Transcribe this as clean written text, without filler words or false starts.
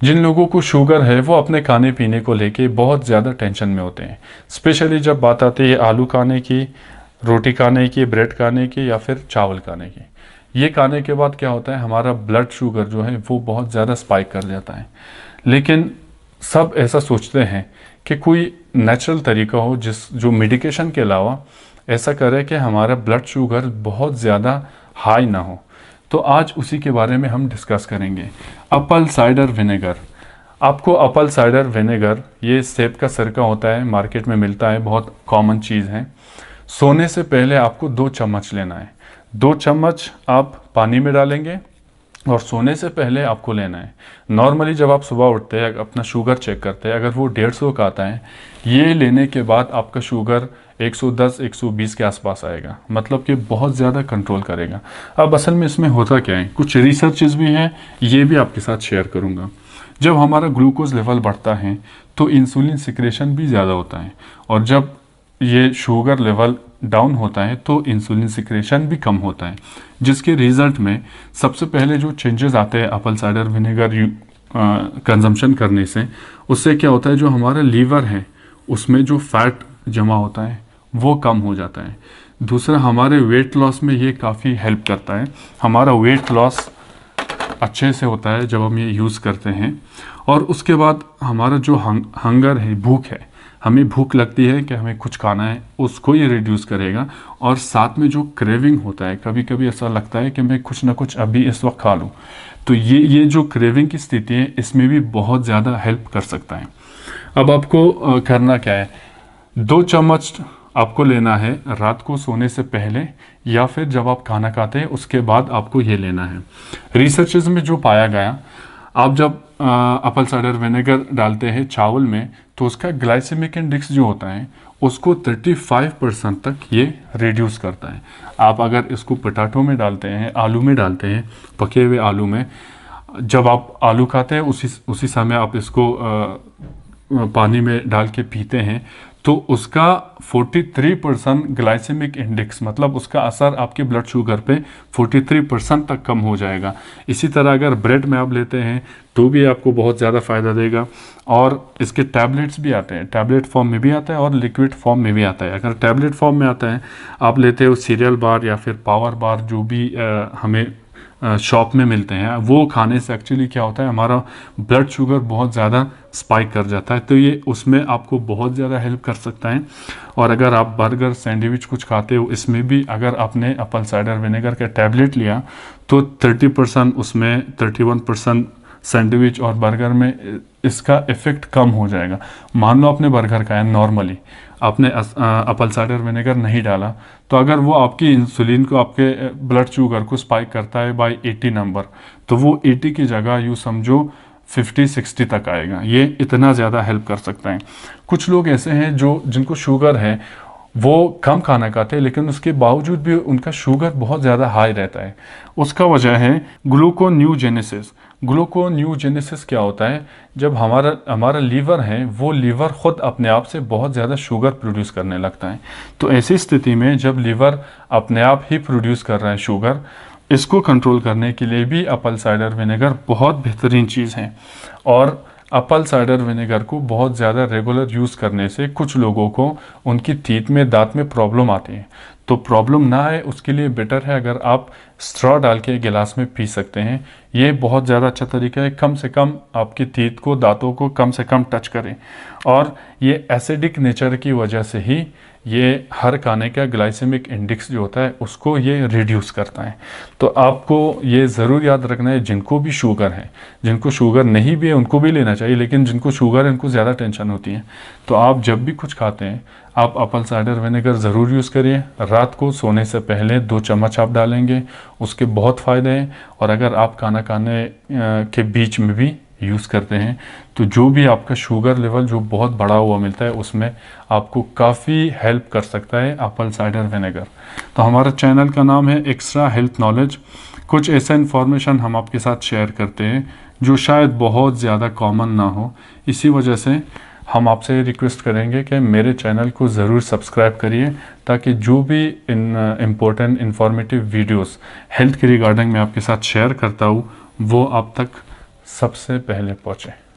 जिन लोगों को शुगर है वो अपने खाने पीने को लेके बहुत ज़्यादा टेंशन में होते हैं। स्पेशली जब बात आती है आलू खाने की, रोटी खाने की, ब्रेड खाने की या फिर चावल खाने की। ये खाने के बाद क्या होता है, हमारा ब्लड शुगर जो है वो बहुत ज़्यादा स्पाइक कर जाता है। लेकिन सब ऐसा सोचते हैं कि कोई नेचुरल तरीका हो जिस जो मेडिकेशन के अलावा ऐसा करे कि हमारा ब्लड शुगर बहुत ज़्यादा हाई ना हो। तो आज उसी के बारे में हम डिस्कस करेंगे। Apple cider vinegar. आपको एप्पल साइडर विनेगर, ये सेब का सिरका होता है, मार्केट में मिलता है, बहुत कॉमन चीज़ है। सोने से पहले आपको 2 चम्मच लेना है। 2 चम्मच आप पानी में डालेंगे और सोने से पहले आपको लेना है। नॉर्मली जब आप सुबह उठते हैं अपना शुगर चेक करते हैं, अगर वो 150 का आता है, ये लेने के बाद आपका शुगर 110-120 के आसपास आएगा, मतलब कि बहुत ज़्यादा कंट्रोल करेगा। अब असल में इसमें होता क्या है, कुछ रिसर्चेज भी हैं, ये भी आपके साथ शेयर करूँगा। जब हमारा ग्लूकोज लेवल बढ़ता है तो इंसुलिन सिक्रेशन भी ज़्यादा होता है, और जब ये शुगर लेवल डाउन होता है तो इंसुलिन सिक्रेशन भी कम होता है, जिसके रिजल्ट में सबसे पहले जो चेंजेस आते हैं एप्पल साइडर विनेगर कंजम्पशन करने से, उससे क्या होता है, जो हमारा लीवर है उसमें जो फैट जमा होता है वो कम हो जाता है। दूसरा, हमारे वेट लॉस में ये काफ़ी हेल्प करता है। हमारा वेट लॉस अच्छे से होता है जब हम ये यूज़ करते हैं। और उसके बाद हमारा जो हंगर है, भूख है, हमें भूख लगती है कि हमें कुछ खाना है, उसको ये रिड्यूस करेगा। और साथ में जो क्रेविंग होता है, कभी कभी ऐसा लगता है कि मैं कुछ ना कुछ अभी इस वक्त खा लूँ, तो ये जो क्रेविंग की स्थिति है इसमें भी बहुत ज़्यादा हेल्प कर सकता है। अब आपको करना क्या है, 2 चम्मच आपको लेना है रात को सोने से पहले, या फिर जब आप खाना खाते हैं उसके बाद आपको ये लेना है। रिसर्चेज में जो पाया गया, आप जब एप्पल साइडर विनेगर डालते हैं चावल में तो उसका ग्लाइसेमिक इंडेक्स जो होता है उसको 35% तक ये रिड्यूस करता है। आप अगर इसको पोटैटो में डालते हैं, आलू में डालते हैं, पके हुए आलू में, जब आप आलू खाते हैं उसी समय आप इसको पानी में डाल के पीते हैं तो उसका 43% ग्लाइसेमिक इंडेक्स, मतलब उसका असर आपके ब्लड शुगर पे 43% तक कम हो जाएगा। इसी तरह अगर ब्रेड में आप लेते हैं तो भी आपको बहुत ज़्यादा फ़ायदा देगा। और इसके टैबलेट्स भी आते हैं, टैबलेट फॉर्म में भी आता है और लिक्विड फॉर्म में भी आता है। अगर टैबलेट फॉर्म में आता है, आप लेते हो सीरियल बार या फिर पावर बार, जो भी हमें शॉप में मिलते हैं, वो खाने से एक्चुअली क्या होता है, हमारा ब्लड शुगर बहुत ज़्यादा स्पाइक कर जाता है, तो ये उसमें आपको बहुत ज़्यादा हेल्प कर सकता है। और अगर आप बर्गर, सैंडविच कुछ खाते हो, इसमें भी अगर आपने एप्पल साइडर विनेगर का टैबलेट लिया तो 30%, उसमें 31% सैंडविच और बर्गर में इसका इफ़ेक्ट कम हो जाएगा। मान लो आपने बर्गर खाया, नॉर्मली आपने एप्पल साइडर विनेगर नहीं डाला, तो अगर वो आपकी इंसुलिन को, आपके ब्लड शुगर को स्पाइक करता है बाय 80 नंबर, तो वो 80 की जगह यूँ समझो 50-60 तक आएगा। ये इतना ज़्यादा हेल्प कर सकता है। कुछ लोग ऐसे हैं जो जिनको शुगर है, वो कम खाना खाते हैं लेकिन उसके बावजूद भी उनका शुगर बहुत ज़्यादा हाई रहता है। उसका वजह है ग्लूकोन्यूजेनेसिस। ग्लूकोन्यूजेनेसिस क्या होता है, जब हमारा हमारा लीवर है, वो लीवर खुद अपने आप से बहुत ज़्यादा शुगर प्रोड्यूस करने लगता है। तो ऐसी स्थिति में जब लीवर अपने आप ही प्रोड्यूस कर रहा है शुगर, इसको कंट्रोल करने के लिए भी एप्पल साइडर विनेगर बहुत बेहतरीन चीज़ है। और एप्पल साइडर विनेगर को बहुत ज़्यादा रेगुलर यूज़ करने से कुछ लोगों को उनकी टीथ में, दांत में प्रॉब्लम आती है। तो प्रॉब्लम ना आए उसके लिए बेटर है अगर आप स्ट्रॉ डाल के गिलास में पी सकते हैं। ये बहुत ज़्यादा अच्छा तरीका है, कम से कम आपकी टीथ को, दांतों को कम से कम टच करें। और ये एसिडिक नेचर की वजह से ही ये हर खाने का ग्लाइसेमिक इंडेक्स जो होता है उसको ये रिड्यूस करता है। तो आपको ये ज़रूर याद रखना है, जिनको भी शुगर है, जिनको शुगर नहीं भी है उनको भी लेना चाहिए, लेकिन जिनको शुगर है उनको ज़्यादा टेंशन होती है। तो आप जब भी कुछ खाते हैं आप एप्पल साइडर विनेगर ज़रूर यूज़ करिए। रात को सोने से पहले 2 चम्मच आप डालेंगे, उसके बहुत फ़ायदे हैं। और अगर आप खाना खाने के बीच में भी यूज़ करते हैं तो जो भी आपका शुगर लेवल जो बहुत बढ़ा हुआ मिलता है उसमें आपको काफ़ी हेल्प कर सकता है एप्पल साइडर विनेगर। तो हमारा चैनल का नाम है एक्स्ट्रा हेल्थ नॉलेज। कुछ ऐसा इन्फॉर्मेशन हम आपके साथ शेयर करते हैं जो शायद बहुत ज़्यादा कॉमन ना हो। इसी वजह से हम आपसे रिक्वेस्ट करेंगे कि मेरे चैनल को ज़रूर सब्सक्राइब करिए, ताकि जो भी इम्पोर्टेंट इन्फॉर्मेटिव वीडियोस हेल्थ के रिगार्डिंग मैं आपके साथ शेयर करता हूँ वो आप तक सबसे पहले पहुँचे।